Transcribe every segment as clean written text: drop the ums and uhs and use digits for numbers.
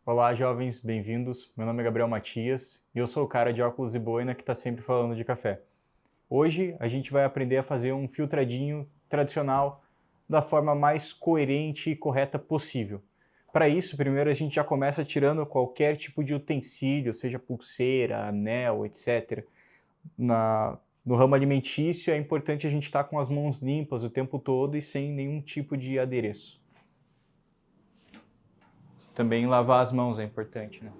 Olá, jovens, bem-vindos. Meu nome é Gabriel Matias e eu sou o cara de óculos e boina que está sempre falando de café. Hoje a gente vai aprender a fazer um filtradinho tradicional da forma mais coerente e correta possível. Para isso, primeiro a gente já começa tirando qualquer tipo de utensílio, seja pulseira, anel, etc. No ramo alimentício é importante a gente estar com as mãos limpas o tempo todo e sem nenhum tipo de adereço. Também lavar as mãos é importante, né?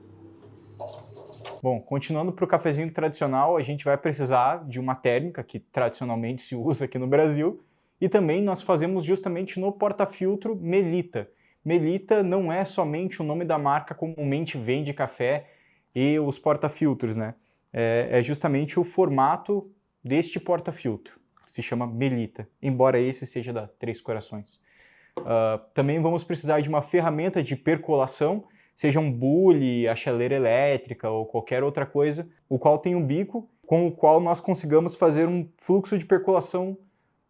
Bom, continuando para o cafezinho tradicional, a gente vai precisar de uma térmica, que tradicionalmente se usa aqui no Brasil, e também nós fazemos justamente no porta-filtro Melita. Melita não é somente o nome da marca comumente vende café e os porta-filtros, né? É justamente o formato deste porta-filtro, se chama Melita, embora esse seja da Três Corações. Também vamos precisar de uma ferramenta de percolação, seja um bule, a chaleira elétrica ou qualquer outra coisa, o qual tem um bico com o qual nós consigamos fazer um fluxo de percolação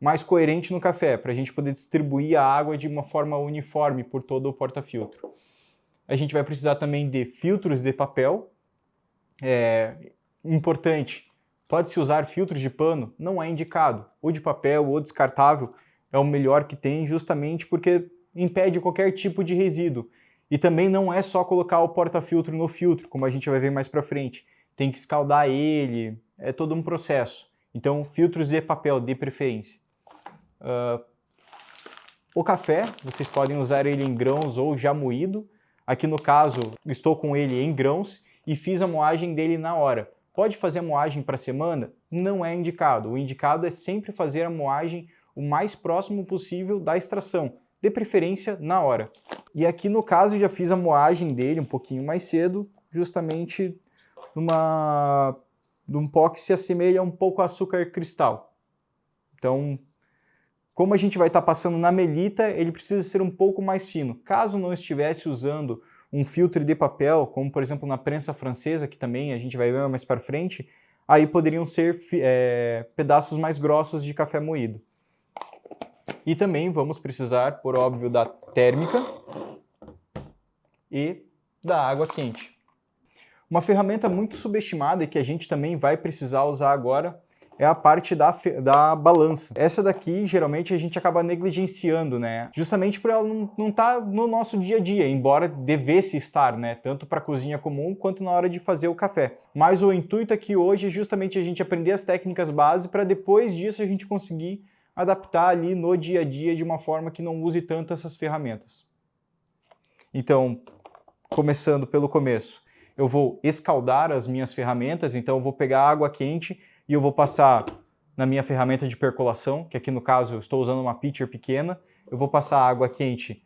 mais coerente no café, para a gente poder distribuir a água de uma forma uniforme por todo o porta-filtro. A gente vai precisar também de filtros de papel. Importante, pode-se usar filtros de pano? Não é indicado. Ou de papel ou descartável é o melhor que tem, justamente porque impede qualquer tipo de resíduo. E também não é só colocar o porta-filtro no filtro, como a gente vai ver mais para frente. Tem que escaldar ele, é todo um processo. Então, filtros de papel, de preferência. O café, vocês podem usar ele em grãos ou já moído. Aqui no caso, estou com ele em grãos e fiz a moagem dele na hora. Pode fazer a moagem para a semana? Não é indicado. O indicado é sempre fazer a moagem o mais próximo possível da extração, de preferência na hora. E aqui no caso já fiz a moagem dele um pouquinho mais cedo, justamente num pó que se assemelha um pouco a açúcar cristal. Então, como a gente vai estar passando na melita, ele precisa ser um pouco mais fino. Caso não estivesse usando um filtro de papel, como por exemplo na prensa francesa, que também a gente vai ver mais para frente, aí poderiam ser pedaços mais grossos de café moído. E também vamos precisar, por óbvio, da térmica e da água quente. Uma ferramenta muito subestimada e que a gente também vai precisar usar agora é a parte da balança. Essa daqui, geralmente, a gente acaba negligenciando, né? Justamente por ela não estar no nosso dia a dia, embora devesse estar, né? Tanto para a cozinha comum quanto na hora de fazer o café. Mas o intuito aqui hoje é justamente a gente aprender as técnicas base para depois disso a gente conseguir adaptar ali no dia a dia de uma forma que não use tanto essas ferramentas. Então, começando pelo começo, eu vou escaldar as minhas ferramentas, então eu vou pegar água quente e eu vou passar na minha ferramenta de percolação, que aqui no caso eu estou usando uma pitcher pequena, eu vou passar água quente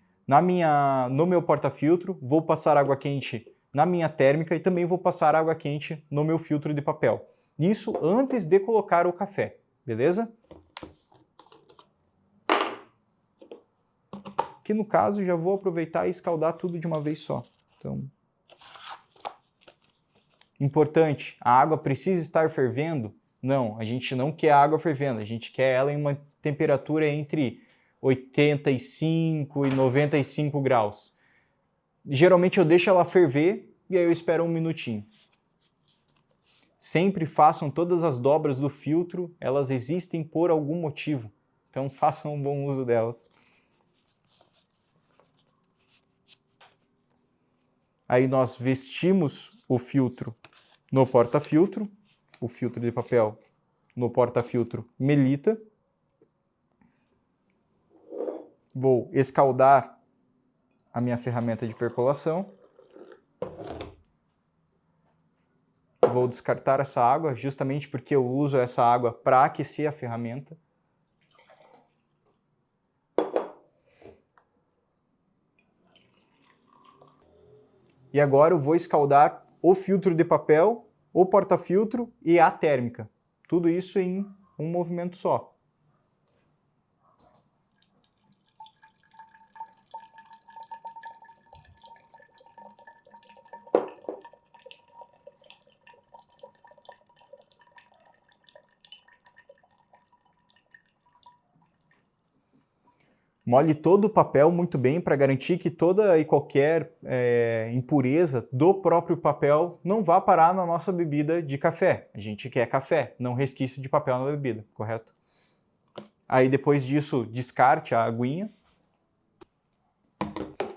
no meu porta-filtro, vou passar água quente na minha térmica e também vou passar água quente no meu filtro de papel. Isso antes de colocar o café, beleza? Aqui no caso já vou aproveitar e escaldar tudo de uma vez só. Então, importante, a água precisa estar fervendo? Não, a gente não quer a água fervendo, a gente quer ela em uma temperatura entre 85 e 95 graus. Geralmente eu deixo ela ferver e aí eu espero um minutinho. Sempre façam todas as dobras do filtro, elas existem por algum motivo, então façam um bom uso delas. Aí nós vestimos o filtro no porta-filtro, o filtro de papel no porta-filtro Melita. Vou escaldar a minha ferramenta de percolação. Vou descartar essa água, justamente porque eu uso essa água para aquecer a ferramenta. E agora eu vou escaldar o filtro de papel, o porta-filtro e a térmica. Tudo isso em um movimento só. Molhe todo o papel muito bem para garantir que toda e qualquer impureza do próprio papel não vá parar na nossa bebida de café. A gente quer café, não resquício de papel na bebida, correto? Aí depois disso, descarte a aguinha.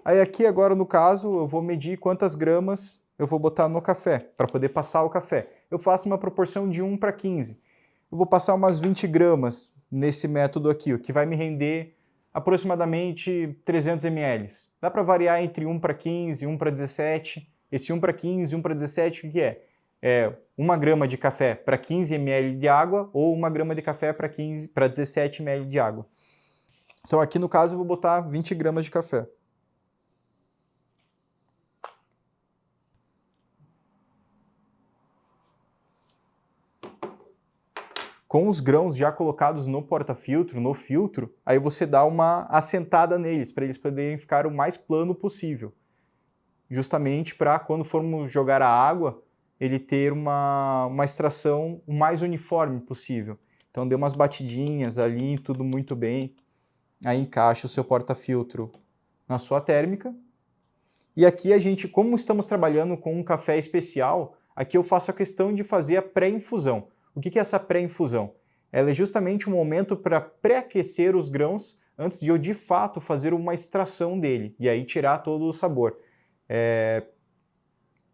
Aí aqui agora no caso eu vou medir quantas gramas eu vou botar no café, para poder passar o café. Eu faço uma proporção de 1:15. Eu vou passar umas 20 gramas nesse método aqui, o que vai me render aproximadamente 300 ml. Dá para variar entre 1:15 e 1:17. Esse 1:15, 1:17, o que é? É 1 grama de café para 15 ml de água ou 1 grama de café para 17 ml de água. Então aqui no caso eu vou botar 20 gramas de café. Com os grãos já colocados no porta-filtro, no filtro, aí você dá uma assentada neles, para eles poderem ficar o mais plano possível. Justamente para quando formos jogar a água, ele ter uma extração o mais uniforme possível. Então dê umas batidinhas ali, tudo muito bem. Aí encaixa o seu porta-filtro na sua térmica. E aqui a gente, como estamos trabalhando com um café especial, aqui eu faço a questão de fazer a pré-infusão. O que é essa pré-infusão? Ela é justamente um momento para pré-aquecer os grãos antes de eu, de fato, fazer uma extração dele e aí tirar todo o sabor.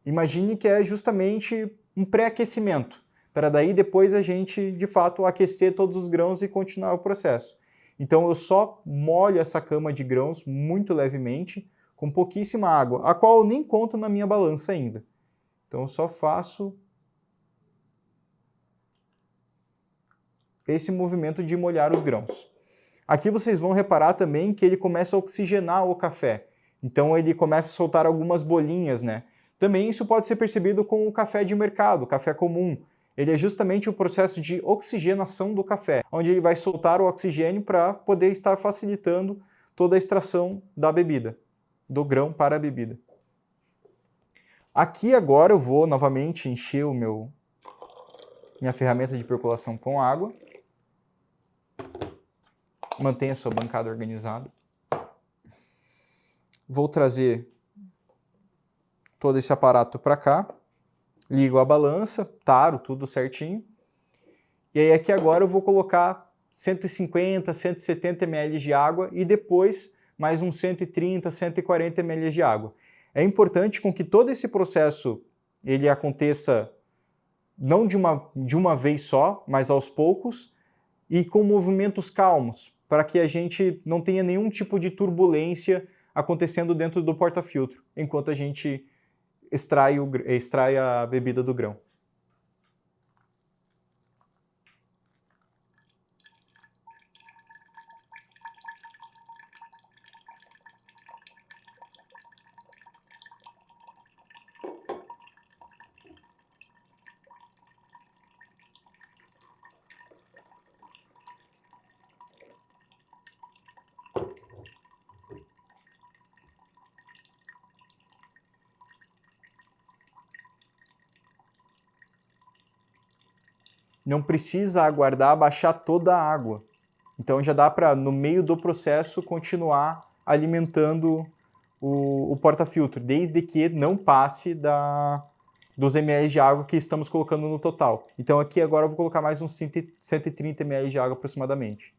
Imagine que é justamente um pré-aquecimento, para daí depois a gente, de fato, aquecer todos os grãos e continuar o processo. Então eu só molho essa cama de grãos muito levemente, com pouquíssima água, a qual eu nem conto na minha balança ainda. Então eu só faço esse movimento de molhar os grãos. Aqui vocês vão reparar também que ele começa a oxigenar o café. Então ele começa a soltar algumas bolinhas, né? Também isso pode ser percebido com o café de mercado, o café comum. Ele é justamente o processo de oxigenação do café, onde ele vai soltar o oxigênio para poder estar facilitando toda a extração da bebida, do grão para a bebida. Aqui agora eu vou novamente encher minha ferramenta de percolação com água. Mantenha a sua bancada organizada. Vou trazer todo esse aparato para cá. Ligo a balança, taro tudo certinho. E aí aqui agora eu vou colocar 150, 170 ml de água e depois mais uns 130, 140 ml de água. É importante com que todo esse processo ele aconteça não de uma vez só, mas aos poucos e com movimentos calmos, para que a gente não tenha nenhum tipo de turbulência acontecendo dentro do porta-filtro, enquanto a gente extrai a bebida do grão. Não precisa aguardar baixar toda a água. Então já dá para, no meio do processo, continuar alimentando o porta-filtro, desde que não passe dos ml de água que estamos colocando no total. Então aqui agora eu vou colocar mais uns 130 ml de água aproximadamente.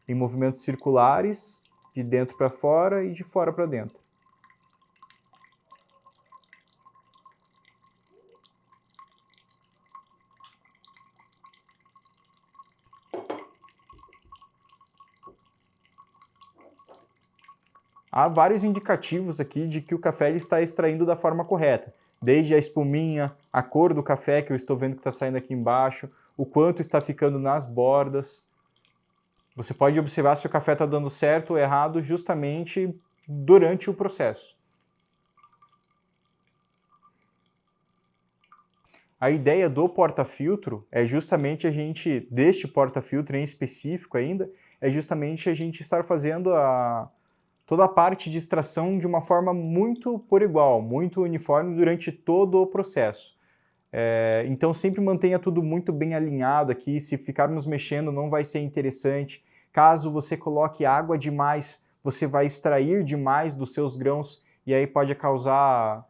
Em movimentos circulares, de dentro para fora e de fora para dentro. Há vários indicativos aqui de que o café ele está extraindo da forma correta. Desde a espuminha, a cor do café que eu estou vendo que está saindo aqui embaixo, o quanto está ficando nas bordas. Você pode observar se o café está dando certo ou errado justamente durante o processo. A ideia do porta-filtro é justamente deste porta-filtro em específico ainda, é justamente a gente estar fazendo toda a parte de extração de uma forma muito por igual, muito uniforme durante todo o processo. Então sempre mantenha tudo muito bem alinhado aqui, se ficarmos mexendo não vai ser interessante. Caso você coloque água demais, você vai extrair demais dos seus grãos e aí pode causar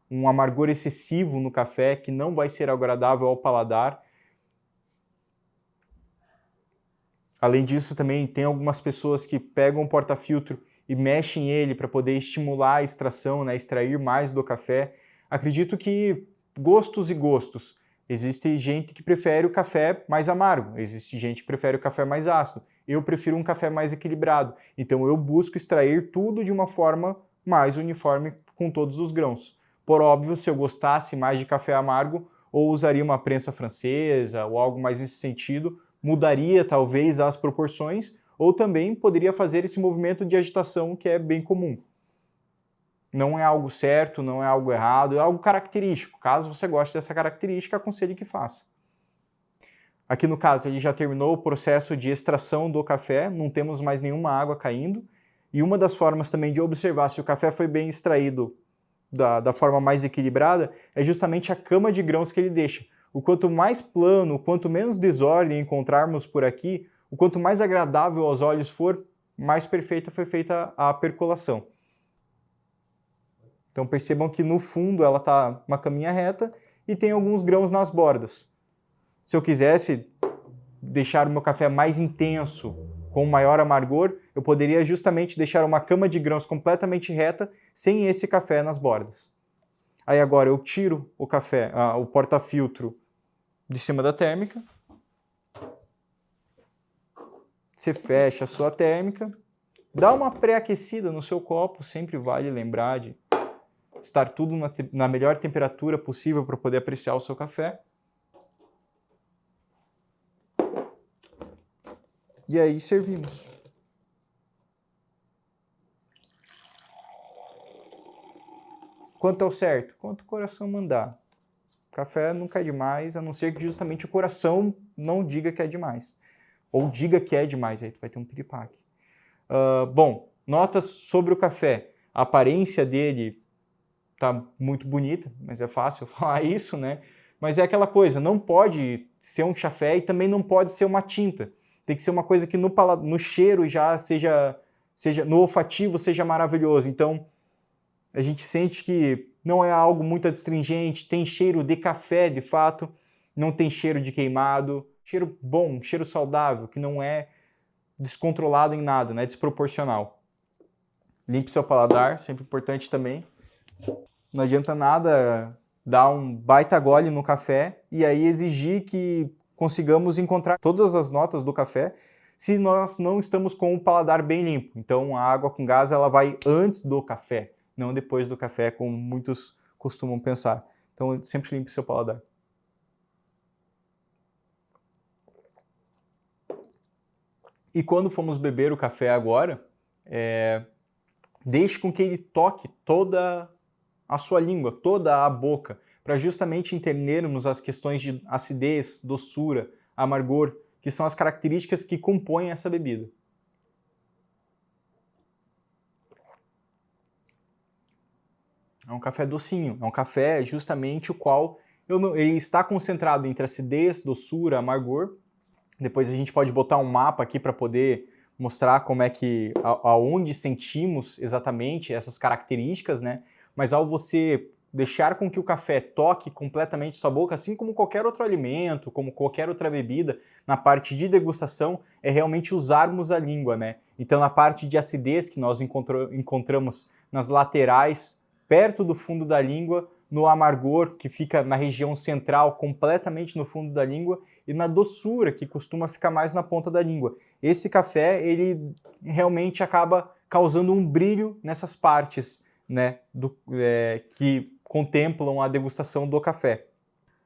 um amargor excessivo no café que não vai ser agradável ao paladar. Além disso, também tem algumas pessoas que pegam o porta-filtro e mexem ele para poder estimular a extração, né, extrair mais do café. Acredito que gostos e gostos. Existe gente que prefere o café mais amargo, existe gente que prefere o café mais ácido. Eu prefiro um café mais equilibrado. Então eu busco extrair tudo de uma forma mais uniforme com todos os grãos. Por óbvio, se eu gostasse mais de café amargo, ou usaria uma prensa francesa ou algo mais nesse sentido, mudaria talvez as proporções, ou também poderia fazer esse movimento de agitação que é bem comum. Não é algo certo, não é algo errado, é algo característico. Caso você goste dessa característica, aconselho que faça. Aqui no caso, ele já terminou o processo de extração do café, não temos mais nenhuma água caindo. E uma das formas também de observar se o café foi bem extraído da forma mais equilibrada é justamente a cama de grãos que ele deixa. O quanto mais plano, o quanto menos desordem encontrarmos por aqui, o quanto mais agradável aos olhos for, mais perfeita foi feita a percolação. Então percebam que no fundo ela está uma caminha reta e tem alguns grãos nas bordas. Se eu quisesse deixar o meu café mais intenso, com maior amargor, eu poderia justamente deixar uma cama de grãos completamente reta, sem esse café nas bordas. Aí agora eu tiro o café, o porta-filtro de cima da térmica. Você fecha a sua térmica, dá uma pré-aquecida no seu copo, sempre vale lembrar de estar tudo na melhor temperatura possível para poder apreciar o seu café. E aí servimos. Quanto ao certo? Quanto o coração mandar. Café nunca é demais, a não ser que justamente o coração não diga que é demais. Ou diga que é demais, aí tu vai ter um piripaque. Bom, notas sobre o café. A aparência dele tá muito bonita, mas é fácil falar isso, né? Mas é aquela coisa, não pode ser um chafé e também não pode ser uma tinta. Tem que ser uma coisa que no cheiro já seja, no olfativo seja maravilhoso. Então, a gente sente que não é algo muito adstringente, tem cheiro de café, de fato, não tem cheiro de queimado, cheiro bom, cheiro saudável, que não é descontrolado em nada, né? Desproporcional. Limpe seu paladar, sempre importante também. Não adianta nada dar um baita gole no café e aí exigir que consigamos encontrar todas as notas do café se nós não estamos com o paladar bem limpo. Então a água com gás ela vai antes do café, não depois do café, como muitos costumam pensar. Então sempre limpe seu paladar. E quando formos beber o café agora, deixe com que ele toque toda a sua língua, toda a boca, para justamente entendermos as questões de acidez, doçura, amargor, que são as características que compõem essa bebida. É um café docinho, é um café justamente o qual ele está concentrado entre acidez, doçura, amargor. Depois a gente pode botar um mapa aqui para poder mostrar como é que, aonde sentimos exatamente essas características, né? Mas ao você deixar com que o café toque completamente sua boca, assim como qualquer outro alimento, como qualquer outra bebida, na parte de degustação, é realmente usarmos a língua, né? Então na parte de acidez que nós encontramos nas laterais, perto do fundo da língua, no amargor, que fica na região central, completamente no fundo da língua, e na doçura, que costuma ficar mais na ponta da língua. Esse café, ele realmente acaba causando um brilho nessas partes, né, que contemplam a degustação do café.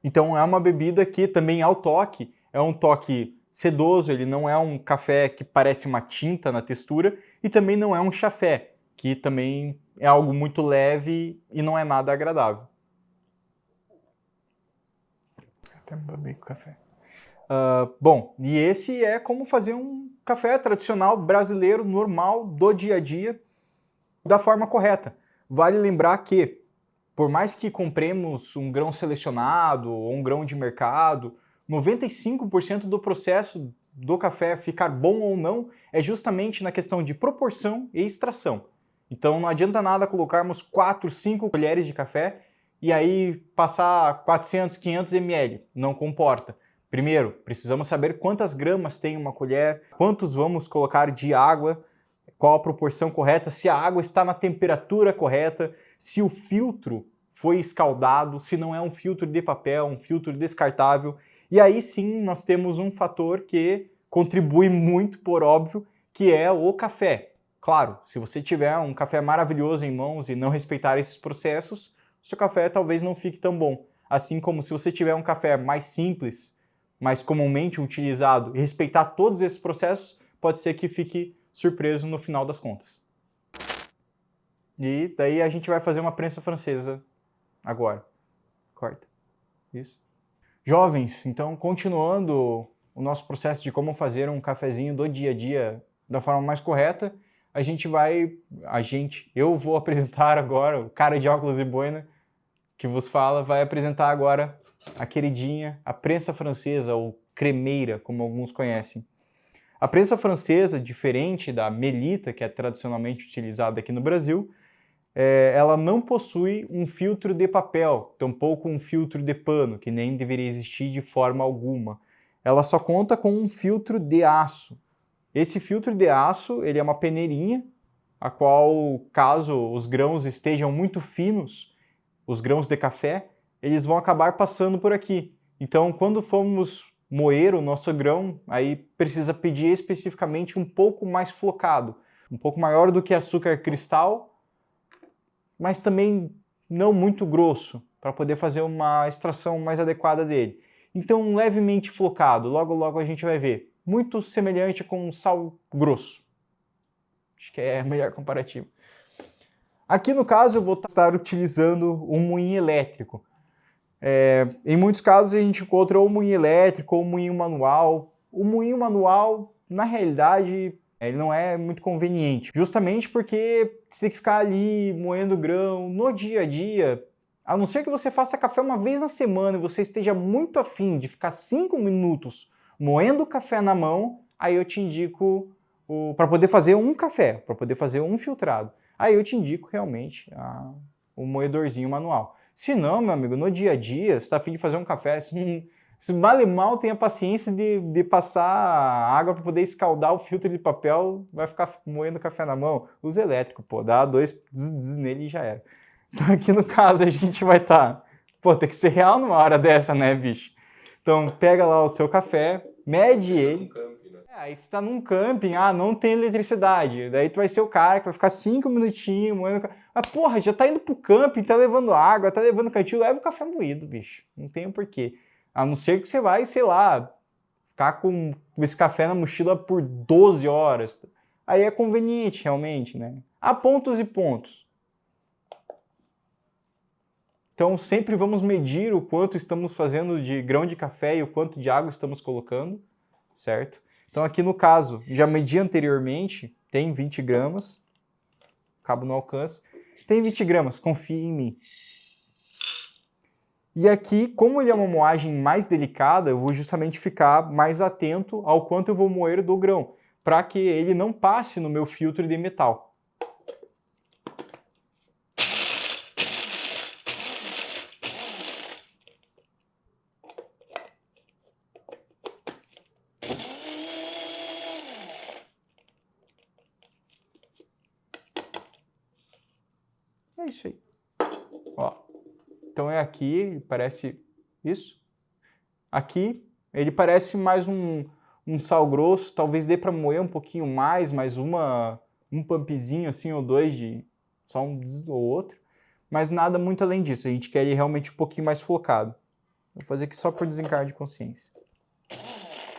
Então é uma bebida que também ao toque, é um toque sedoso, ele não é um café que parece uma tinta na textura, e também não é um chafé, que também é algo muito leve e não é nada agradável. Até me babei com o café. Bom, e esse é como fazer um café tradicional brasileiro, normal, do dia a dia, da forma correta. Vale lembrar que, por mais que compremos um grão selecionado ou um grão de mercado, 95% do processo do café ficar bom ou não é justamente na questão de proporção e extração. Então não adianta nada colocarmos 4, 5 colheres de café e aí passar 400, 500 ml. Não comporta. Primeiro, precisamos saber quantas gramas tem uma colher, quantos vamos colocar de água, qual a proporção correta, se a água está na temperatura correta, se o filtro foi escaldado, se não é um filtro de papel, um filtro descartável. E aí sim nós temos um fator que contribui muito, por óbvio, que é o café. Claro, se você tiver um café maravilhoso em mãos e não respeitar esses processos, seu café talvez não fique tão bom. Assim como se você tiver um café mais simples, mais comumente utilizado e respeitar todos esses processos, pode ser que fique surpreso no final das contas. E daí a gente vai fazer uma prensa francesa agora. Corta. Isso. Jovens, então continuando o nosso processo de como fazer um cafezinho do dia a dia da forma mais correta, eu vou apresentar agora, o cara de óculos e boina que vos fala, vai apresentar agora a queridinha, a prensa francesa, ou cremeira, como alguns conhecem. A prensa francesa, diferente da melita, que é tradicionalmente utilizada aqui no Brasil, ela não possui um filtro de papel, tampouco um filtro de pano, que nem deveria existir de forma alguma. Ela só conta com um filtro de aço. Esse filtro de aço, ele é uma peneirinha, a qual, caso os grãos estejam muito finos, os grãos de café, eles vão acabar passando por aqui. Então, quando formos moer o nosso grão, aí precisa pedir especificamente um pouco mais flocado, um pouco maior do que açúcar cristal, mas também não muito grosso, para poder fazer uma extração mais adequada dele. Então, levemente flocado, logo logo a gente vai ver. Muito semelhante com sal grosso. Acho que é a melhor comparativa. Aqui no caso eu vou estar utilizando um moinho elétrico. Em muitos casos a gente encontra ou moinho elétrico ou moinho manual. O moinho manual, na realidade, ele não é muito conveniente, justamente porque você tem que ficar ali moendo grão no dia a dia. A não ser que você faça café uma vez na semana e você esteja muito afim de ficar 5 minutos moendo café na mão, aí eu te indico para poder fazer um café, para poder fazer um filtrado. Aí eu te indico realmente o moedorzinho manual. Se não, meu amigo, no dia a dia, você está afim de fazer um café, se mal e mal tem a paciência de passar água para poder escaldar o filtro de papel, vai ficar moendo café na mão, usa elétrico, pô, dá 2 zzz nele e já era. Então aqui no caso a gente vai estar, tem que ser real numa hora dessa, né, bicho? Então pega lá o seu café, mede ele. Aí você tá num camping, não tem eletricidade. Daí tu vai ser o cara que vai ficar 5 minutinhos moendo. Porra, já tá indo pro camping, tá levando água, tá levando cantil, leva o café moído, bicho. Não tem porquê. A não ser que você vai, sei lá, ficar com esse café na mochila por 12 horas. Aí é conveniente, realmente, né? Há pontos e pontos. Então sempre vamos medir o quanto estamos fazendo de grão de café e o quanto de água estamos colocando, certo? Então aqui no caso, já medi anteriormente, tem 20 gramas, cabo no alcance, tem 20 gramas, confie em mim. E aqui, como ele é uma moagem mais delicada, eu vou justamente ficar mais atento ao quanto eu vou moer do grão, para que ele não passe no meu filtro de metal. É isso aí. Ó. Então é aqui, parece isso. Aqui ele parece mais um sal grosso, talvez dê para moer um pouquinho mais um pumpzinho assim ou dois de só um ou outro, mas nada muito além disso. A gente quer ele realmente um pouquinho mais flocado. Vou fazer aqui só por desencargo de consciência.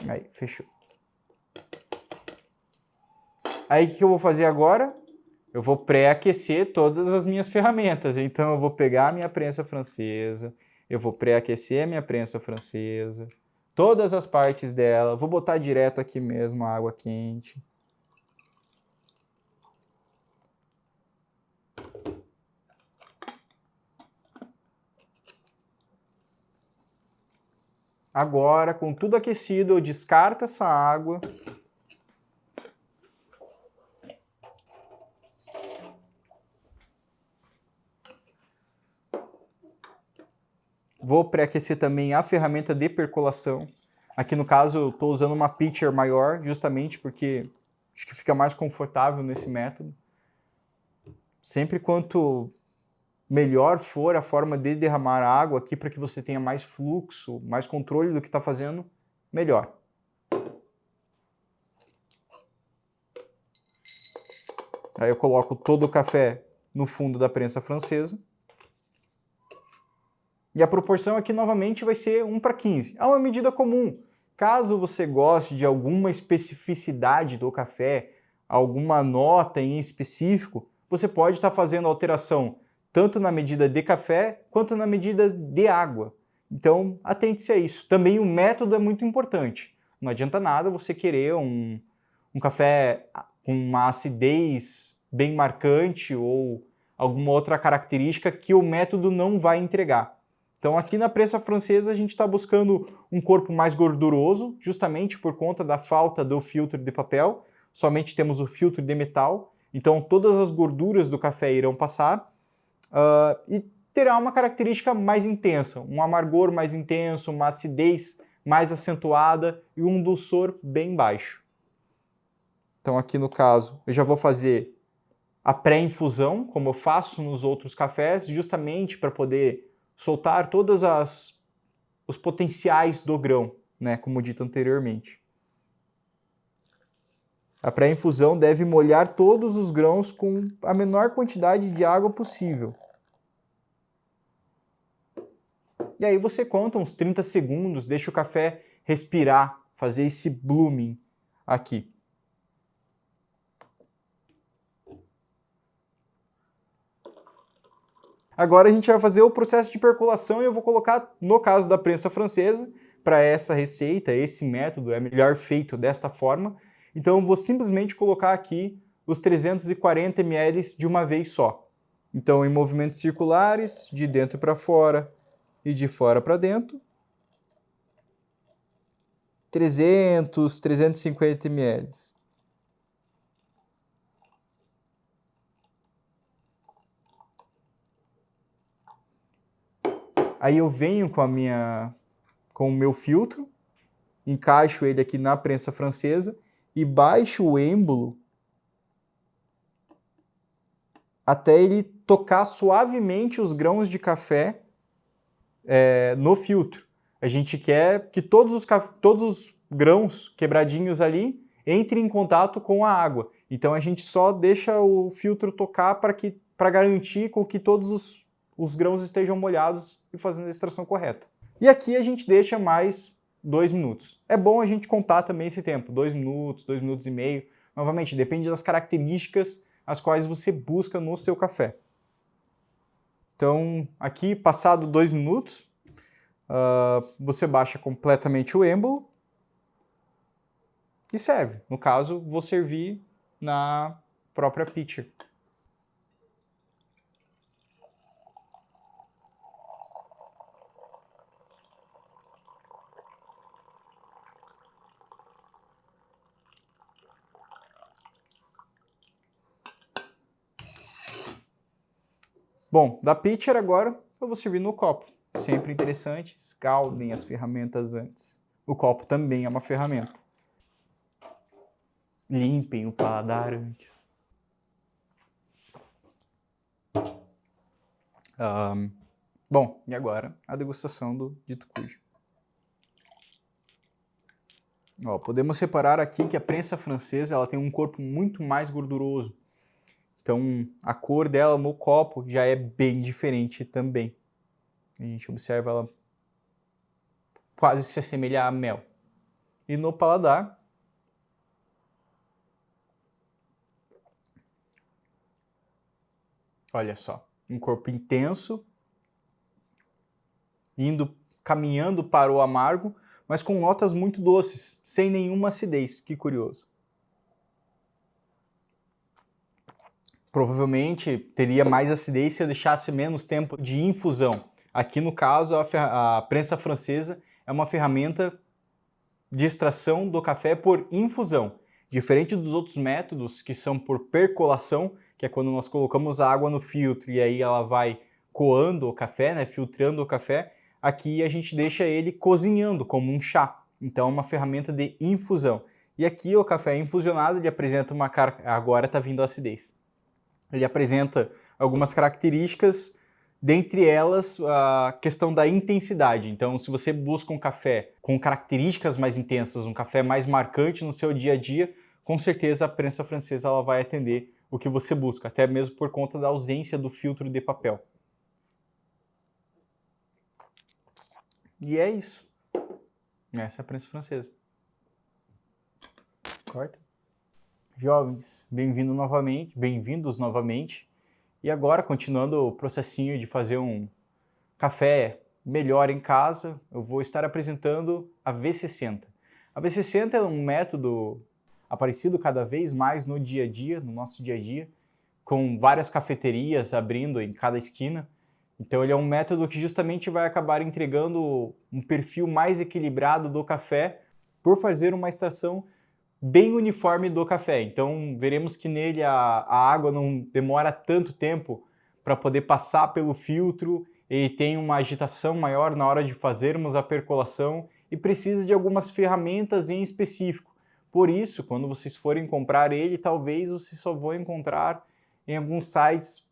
Aí, fechou. Aí o que eu vou fazer agora? Eu vou pré-aquecer todas as minhas ferramentas. Então eu vou pegar a minha prensa francesa, eu vou pré-aquecer a minha prensa francesa, todas as partes dela, vou botar direto aqui mesmo a água quente. Agora, com tudo aquecido, eu descarto essa água. Vou pré-aquecer também a ferramenta de percolação. Aqui no caso eu estou usando uma pitcher maior, justamente porque acho que fica mais confortável nesse método. Sempre quanto melhor for a forma de derramar a água aqui para que você tenha mais fluxo, mais controle do que está fazendo, melhor. Aí eu coloco todo o café no fundo da prensa francesa. E a proporção aqui novamente vai ser 1:15. É uma medida comum. Caso você goste de alguma especificidade do café, alguma nota em específico, você pode estar fazendo alteração tanto na medida de café quanto na medida de água. Então, atente-se a isso. Também o método é muito importante. Não adianta nada você querer um café com uma acidez bem marcante ou alguma outra característica que o método não vai entregar. Então aqui na prensa francesa a gente está buscando um corpo mais gorduroso, justamente por conta da falta do filtro de papel. Somente temos o filtro de metal, então todas as gorduras do café irão passar e terá uma característica mais intensa, um amargor mais intenso, uma acidez mais acentuada e um dulçor bem baixo. Então aqui no caso eu já vou fazer a pré-infusão, como eu faço nos outros cafés, justamente para poder soltar todos os potenciais do grão, né, como dito anteriormente. A pré-infusão deve molhar todos os grãos com a menor quantidade de água possível. E aí você conta uns 30 segundos, deixa o café respirar, fazer esse blooming aqui. Agora a gente vai fazer o processo de percolação e eu vou colocar, no caso da prensa francesa, para essa receita, esse método é melhor feito desta forma. Então eu vou simplesmente colocar aqui os 340 ml de uma vez só. Então em movimentos circulares, de dentro para fora e de fora para dentro. 300, 350 ml. Aí eu venho com o meu filtro, encaixo ele aqui na prensa francesa e baixo o êmbolo até ele tocar suavemente os grãos de café no filtro. A gente quer que todos os grãos quebradinhos ali entrem em contato com a água. Então a gente só deixa o filtro tocar para garantir com que todos os grãos estejam molhados e fazendo a extração correta. E aqui a gente deixa mais 2 minutos. É bom a gente contar também esse tempo, 2 minutos, 2 minutos e meio. Novamente, depende das características as quais você busca no seu café. Então, aqui, passado 2 minutos, você baixa completamente o êmbolo e serve. No caso, vou servir na própria pitcher. Bom, da pitcher agora eu vou servir no copo. Sempre interessante, escaldem as ferramentas antes. O copo também é uma ferramenta. Limpem o paladar antes. Bom, e agora a degustação do dito cujo. Ó, podemos separar aqui que a prensa francesa ela tem um corpo muito mais gorduroso. Então, a cor dela no copo já é bem diferente também. A gente observa ela quase se assemelhar a mel. E no paladar, olha só, um corpo intenso, caminhando para o amargo, mas com notas muito doces, sem nenhuma acidez. Que curioso. Provavelmente teria mais acidez se eu deixasse menos tempo de infusão. Aqui no caso, a prensa francesa é uma ferramenta de extração do café por infusão. Diferente dos outros métodos que são por percolação, que é quando nós colocamos a água no filtro e aí ela vai coando o café, né, filtrando o café, aqui a gente deixa ele cozinhando como um chá. Então é uma ferramenta de infusão. E aqui o café infusionado, ele apresenta uma agora está vindo a acidez. Ele apresenta algumas características, dentre elas a questão da intensidade. Então, se você busca um café com características mais intensas, um café mais marcante no seu dia a dia, com certeza a prensa francesa ela vai atender o que você busca, até mesmo por conta da ausência do filtro de papel. E é isso. Essa é a prensa francesa. Corta. Jovens, bem-vindos novamente. E agora, continuando o processinho de fazer um café melhor em casa, eu vou estar apresentando a V60. A V60 é um método aparecido cada vez mais no dia a dia, no nosso dia a dia, com várias cafeterias abrindo em cada esquina. Então ele é um método que justamente vai acabar entregando um perfil mais equilibrado do café por fazer uma extração bem uniforme do café. Então veremos que nele a água não demora tanto tempo para poder passar pelo filtro e tem uma agitação maior na hora de fazermos a percolação e precisa de algumas ferramentas em específico. Por isso, quando vocês forem comprar ele, talvez vocês só vão encontrar em alguns sites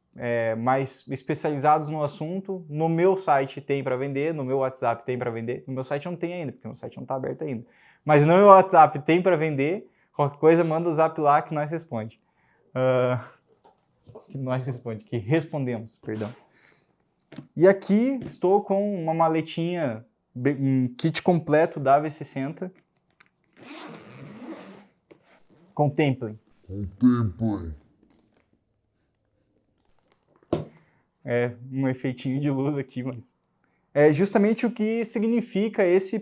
mais especializados no assunto. No meu site tem para vender, no meu WhatsApp tem para vender. No meu site não tem ainda, porque meu site não está aberto ainda. Mas no meu WhatsApp tem para vender. Qualquer coisa, manda o zap lá que nós responde. Que respondemos, perdão. E aqui estou com uma maletinha, um kit completo da V60. Contemplem. É um efeitinho de luz aqui, mas é justamente o que significa esse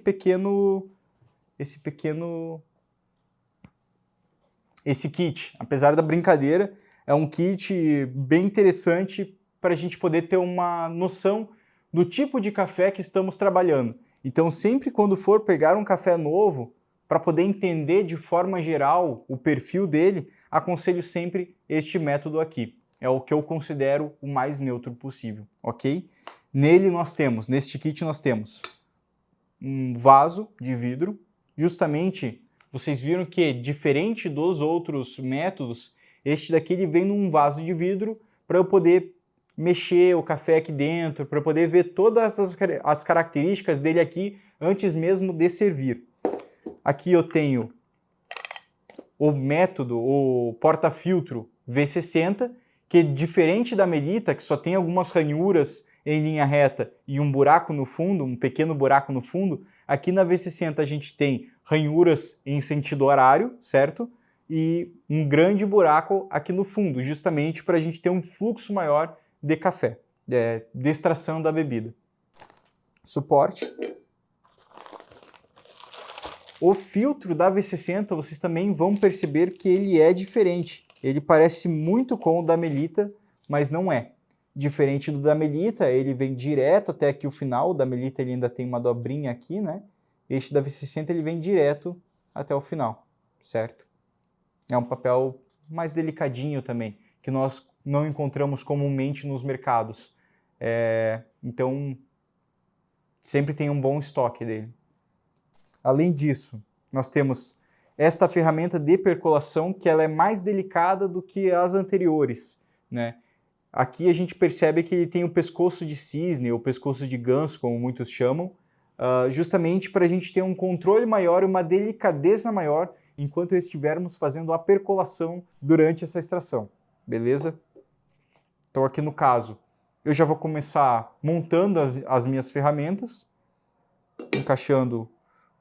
kit. Apesar da brincadeira, é um kit bem interessante para a gente poder ter uma noção do tipo de café que estamos trabalhando. Então, sempre quando for pegar um café novo, para poder entender de forma geral o perfil dele, aconselho sempre este método aqui. É o que eu considero o mais neutro possível, ok? Neste kit nós temos um vaso de vidro. Justamente, vocês viram que, diferente dos outros métodos, este daqui ele vem num vaso de vidro para eu poder mexer o café aqui dentro, para eu poder ver todas as características dele aqui antes mesmo de servir. Aqui eu tenho o método, o porta-filtro V60, que diferente da Melita, que só tem algumas ranhuras em linha reta e um buraco no fundo, um pequeno buraco no fundo, aqui na V60 a gente tem ranhuras em sentido horário, certo? E um grande buraco aqui no fundo, justamente para a gente ter um fluxo maior de café, de extração da bebida. Suporte. O filtro da V60, vocês também vão perceber que ele é diferente. Ele parece muito com o da Melita, mas não é. Diferente do da Melita, ele vem direto até aqui o final. O da Melita ele ainda tem uma dobrinha aqui, né? Este da V60 ele vem direto até o final, certo? É um papel mais delicadinho também, que nós não encontramos comumente nos mercados. Então, sempre tem um bom estoque dele. Além disso, nós temos esta ferramenta de percolação, que ela é mais delicada do que as anteriores, né? Aqui a gente percebe que ele tem o pescoço de cisne, ou pescoço de ganso, como muitos chamam, justamente para a gente ter um controle maior e uma delicadeza maior enquanto estivermos fazendo a percolação durante essa extração, beleza? Então aqui no caso, eu já vou começar montando as minhas ferramentas, encaixando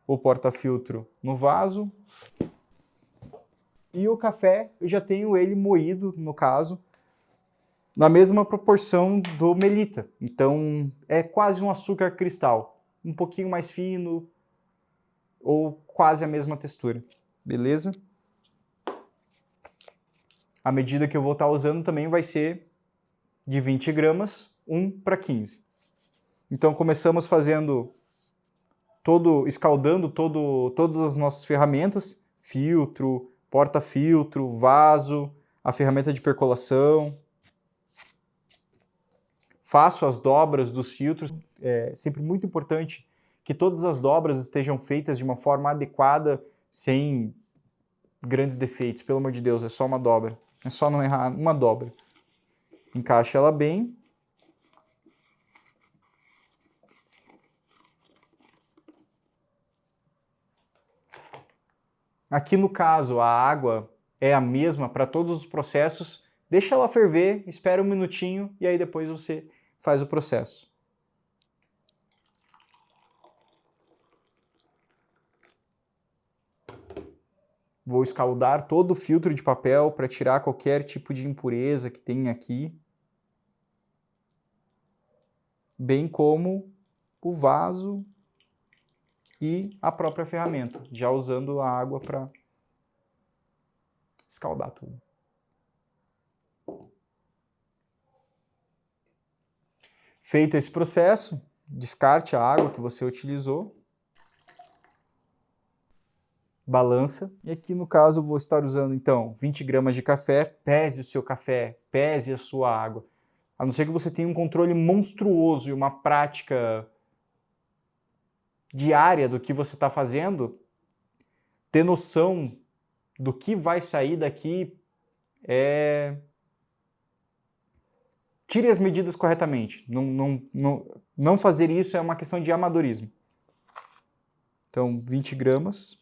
o porta-filtro no vaso. E o café, eu já tenho ele moído, no caso, na mesma proporção do Melita. Então, é quase um açúcar cristal. Um pouquinho mais fino, ou quase a mesma textura. Beleza? A medida que eu vou estar usando também vai ser de 20 gramas, 1 para 15. Então, começamos fazendo escaldando todas as nossas ferramentas, filtro, porta-filtro, vaso, a ferramenta de percolação. Faço as dobras dos filtros, é sempre muito importante que todas as dobras estejam feitas de uma forma adequada, sem grandes defeitos, pelo amor de Deus, é só uma dobra, é só não errar uma dobra. Encaixa ela bem. Aqui no caso, a água é a mesma para todos os processos. Deixa ela ferver, espera um minutinho e aí depois você faz o processo. Vou escaldar todo o filtro de papel para tirar qualquer tipo de impureza que tem aqui. Bem como o vaso e a própria ferramenta, já usando a água para escaldar tudo. Feito esse processo, descarte a água que você utilizou, balança, e aqui no caso eu vou estar usando então 20 gramas de café, pese o seu café, pese a sua água. A não ser que você tenha um controle monstruoso e uma prática diária do que você está fazendo, ter noção do que vai sair daqui é... Tire as medidas corretamente. Não fazer isso é uma questão de amadorismo. Então, 20 gramas.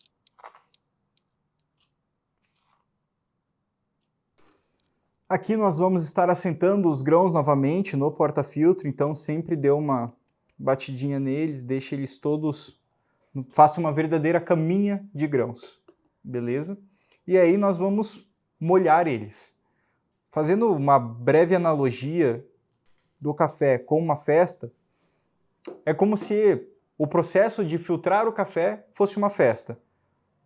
Aqui nós vamos estar assentando os grãos novamente no porta-filtro, então sempre dê uma batidinha neles, deixe eles todos, faça uma verdadeira caminha de grãos, beleza? E aí nós vamos molhar eles. Fazendo uma breve analogia do café com uma festa, é como se o processo de filtrar o café fosse uma festa.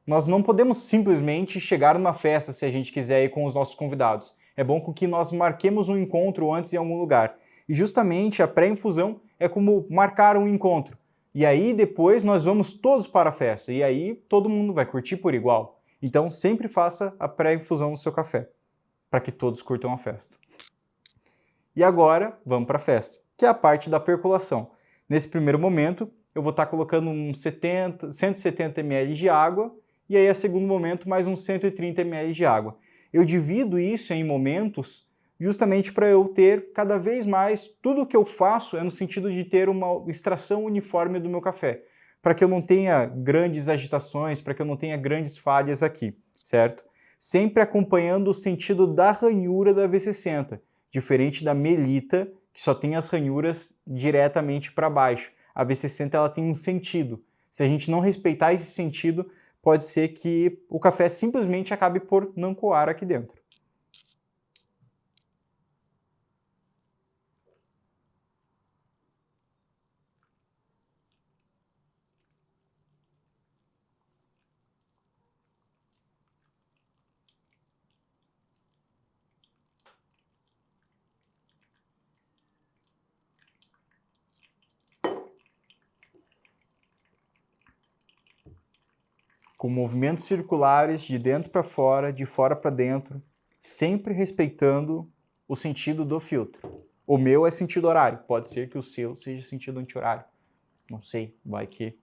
Nós não podemos simplesmente chegar numa festa se a gente quiser ir com os nossos convidados. É bom que nós marquemos um encontro antes em algum lugar. E justamente a pré-infusão é como marcar um encontro. E aí depois nós vamos todos para a festa. E aí todo mundo vai curtir por igual. Então sempre faça a pré-infusão no seu café, para que todos curtam a festa. E agora vamos para a festa, que é a parte da percolação. Nesse primeiro momento eu vou estar colocando uns 170 ml de água, e aí, a segundo momento, mais uns 130 ml de água. Eu divido isso em momentos justamente para eu ter cada vez mais, tudo o que eu faço é no sentido de ter uma extração uniforme do meu café, para que eu não tenha grandes agitações, para que eu não tenha grandes falhas aqui, certo? Sempre acompanhando o sentido da ranhura da V60, diferente da Melita, que só tem as ranhuras diretamente para baixo. A V60 ela tem um sentido. Se a gente não respeitar esse sentido, pode ser que o café simplesmente acabe por não coar aqui dentro. Com movimentos circulares de dentro para fora, de fora para dentro, sempre respeitando o sentido do filtro. O meu é sentido horário, pode ser que o seu seja sentido anti-horário. Não sei, vai que...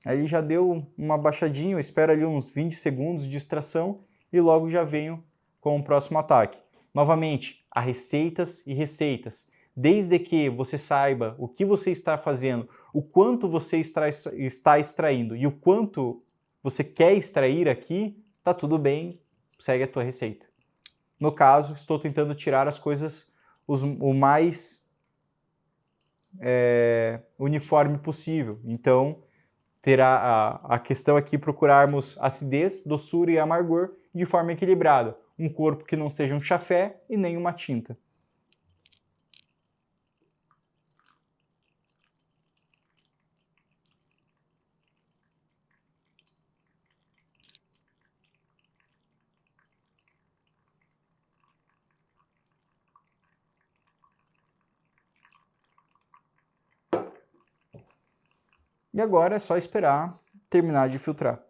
Aí já deu uma baixadinha, eu espero ali uns 20 segundos de extração e logo já venho com o próximo ataque. Novamente, há receitas e receitas. Desde que você saiba o que você está fazendo, o quanto você está extraindo e o quanto você quer extrair aqui, tá tudo bem, segue a tua receita. No caso, estou tentando tirar as coisas o mais uniforme possível. Então, terá a questão aqui procurarmos acidez, doçura e amargor de forma equilibrada. Um corpo que não seja um chafé e nem uma tinta. E agora é só esperar terminar de filtrar.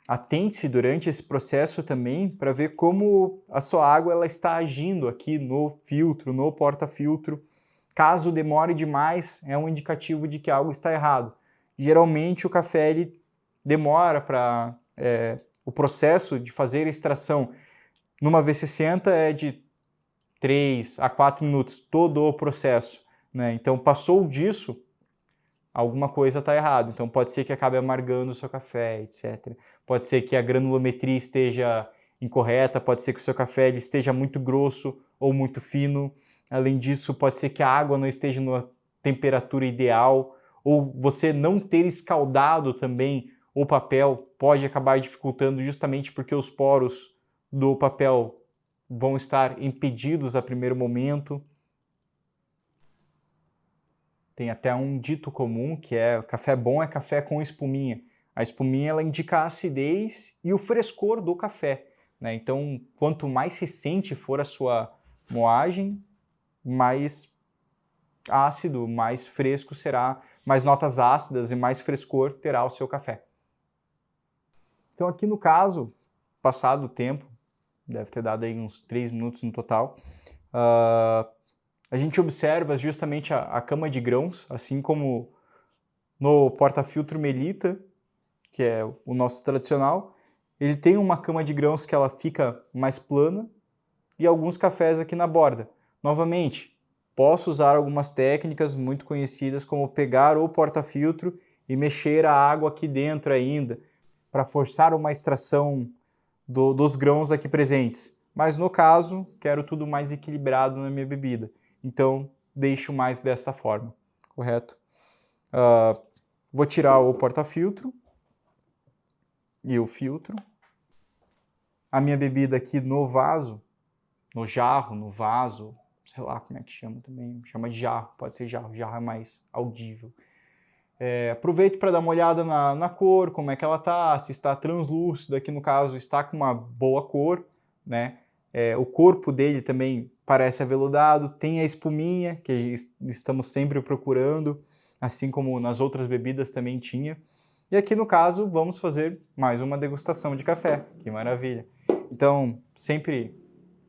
Atente-se durante esse processo também para ver como a sua água ela está agindo aqui no filtro, no porta-filtro. Caso demore demais, é um indicativo de que algo está errado. Geralmente o café ele demora para... o processo de fazer a extração numa V60 é de 3 a 4 minutos, todo o processo, né? Então passou disso, alguma coisa está errada. Então pode ser que acabe amargando o seu café, etc. Pode ser que a granulometria esteja incorreta, pode ser que o seu café ele esteja muito grosso ou muito fino. Além disso, pode ser que a água não esteja numa temperatura ideal, ou você não ter escaldado também o papel pode acabar dificultando justamente porque os poros do papel vão estar impedidos a primeiro momento. Tem até um dito comum que é café bom é café com espuminha. A espuminha ela indica a acidez e o frescor do café, né? Então, quanto mais recente for a sua moagem, mais ácido, mais fresco será, mais notas ácidas e mais frescor terá o seu café. Então aqui no caso, passado o tempo, deve ter dado aí uns 3 minutos no total, a gente observa justamente a cama de grãos, assim como no porta-filtro Melita, que é o nosso tradicional, ele tem uma cama de grãos que ela fica mais plana e alguns cafés aqui na borda. Novamente, posso usar algumas técnicas muito conhecidas como pegar o porta-filtro e mexer a água aqui dentro ainda, para forçar uma extração dos grãos aqui presentes. Mas no caso, quero tudo mais equilibrado na minha bebida. Então, deixo mais dessa forma, correto? Vou tirar o porta-filtro e o filtro. A minha bebida aqui no vaso, no jarro, no vaso, sei lá como é que chama também, chama de jarro, pode ser jarro, jarro é mais audível. Aproveito para dar uma olhada na cor, como é que ela está, se está translúcida, aqui no caso está com uma boa cor, né? O corpo dele também parece aveludado, tem a espuminha, que estamos sempre procurando, assim como nas outras bebidas também tinha. E aqui no caso vamos fazer mais uma degustação de café, que maravilha. Então sempre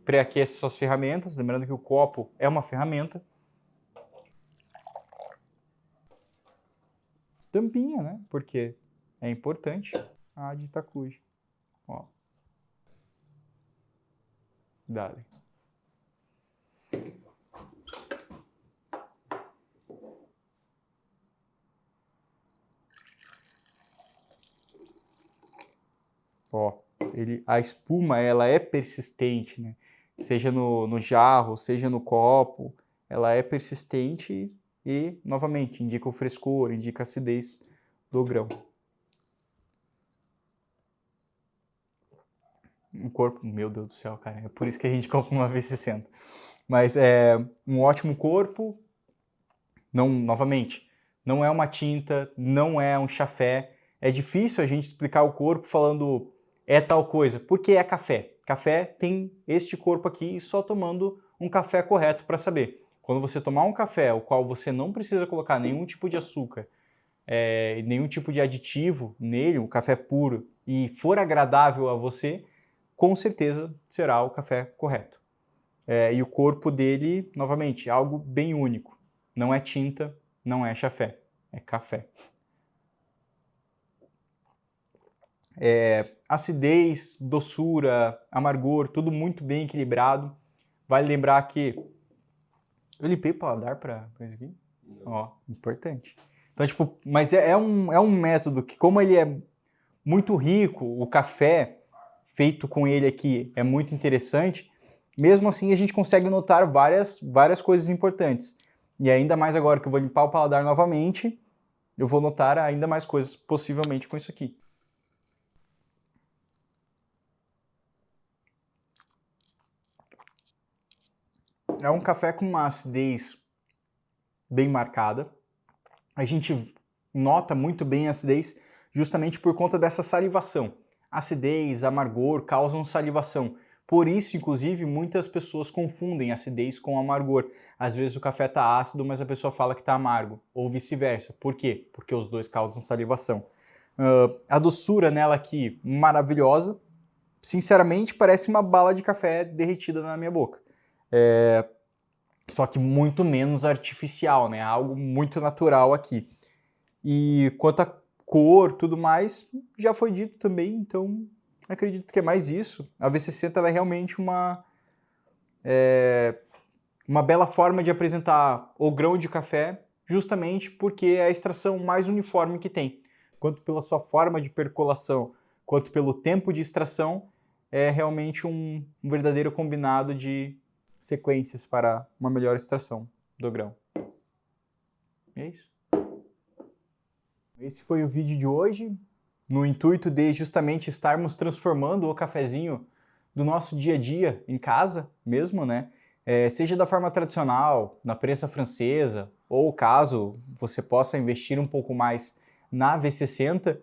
pré-aqueça suas ferramentas, lembrando que o copo é uma ferramenta. Tampinha, né? Porque é importante a de Takuji. Ó. Dale. Ó, a espuma ela é persistente, né? Seja no jarro, seja no copo, ela é persistente e, novamente, indica o frescor, indica a acidez do grão. Um corpo, meu Deus do céu, cara, é por isso que a gente compra uma V60. Mas é um ótimo corpo, não, novamente, não é uma tinta, não é um chafé. É difícil a gente explicar o corpo falando é tal coisa, porque é café. Café tem este corpo aqui e só tomando um café correto para saber. Quando você tomar um café, o qual você não precisa colocar nenhum tipo de açúcar, nenhum tipo de aditivo nele, um café puro, e for agradável a você, com certeza será o café correto. E o corpo dele, novamente, algo bem único. Não é tinta, não é chafé, é café. Acidez, doçura, amargor, tudo muito bem equilibrado. Vale lembrar que... Eu limpei o paladar para isso aqui? Ó, importante. Então, tipo, mas é um método que, como ele é muito rico, o café feito com ele aqui é muito interessante, mesmo assim a gente consegue notar várias coisas importantes. E ainda mais agora que eu vou limpar o paladar novamente, eu vou notar ainda mais coisas possivelmente com isso aqui. É um café com uma acidez bem marcada. A gente nota muito bem a acidez justamente por conta dessa salivação. Acidez, amargor causam salivação. Por isso, inclusive, muitas pessoas confundem acidez com amargor. Às vezes o café está ácido, mas a pessoa fala que está amargo, ou vice-versa. Por quê? Porque os dois causam salivação. A doçura nela aqui, maravilhosa. Sinceramente, parece uma bala de café derretida na minha boca. Só que muito menos artificial, né? Algo muito natural aqui. E quanto à cor, tudo mais, já foi dito também, então acredito que é mais isso. A V60 ela é realmente uma bela forma de apresentar o grão de café, justamente porque é a extração mais uniforme que tem. Quanto pela sua forma de percolação, quanto pelo tempo de extração, é realmente um verdadeiro combinado de sequências para uma melhor extração do grão. E é isso. Esse foi o vídeo de hoje, no intuito de justamente estarmos transformando o cafezinho do nosso dia a dia em casa mesmo, né? Seja da forma tradicional, na prensa francesa, ou caso você possa investir um pouco mais na V60,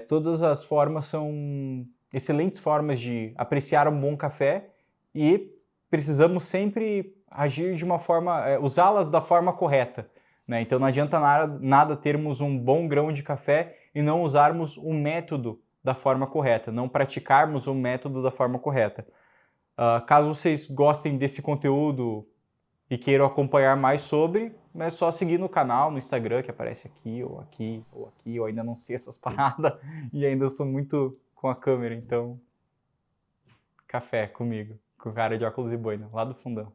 todas as formas são excelentes formas de apreciar um bom café e precisamos sempre agir de uma forma, usá-las da forma correta, né? Então não adianta nada termos um bom grão de café e não usarmos o método da forma correta, não praticarmos o método da forma correta. Caso vocês gostem desse conteúdo e queiram acompanhar mais sobre, é só seguir no canal, no Instagram, que aparece aqui, ou aqui, ou aqui. Eu ainda não sei essas paradas e ainda sou muito com a câmera, então café comigo, com cara de óculos e boina, lá do fundão.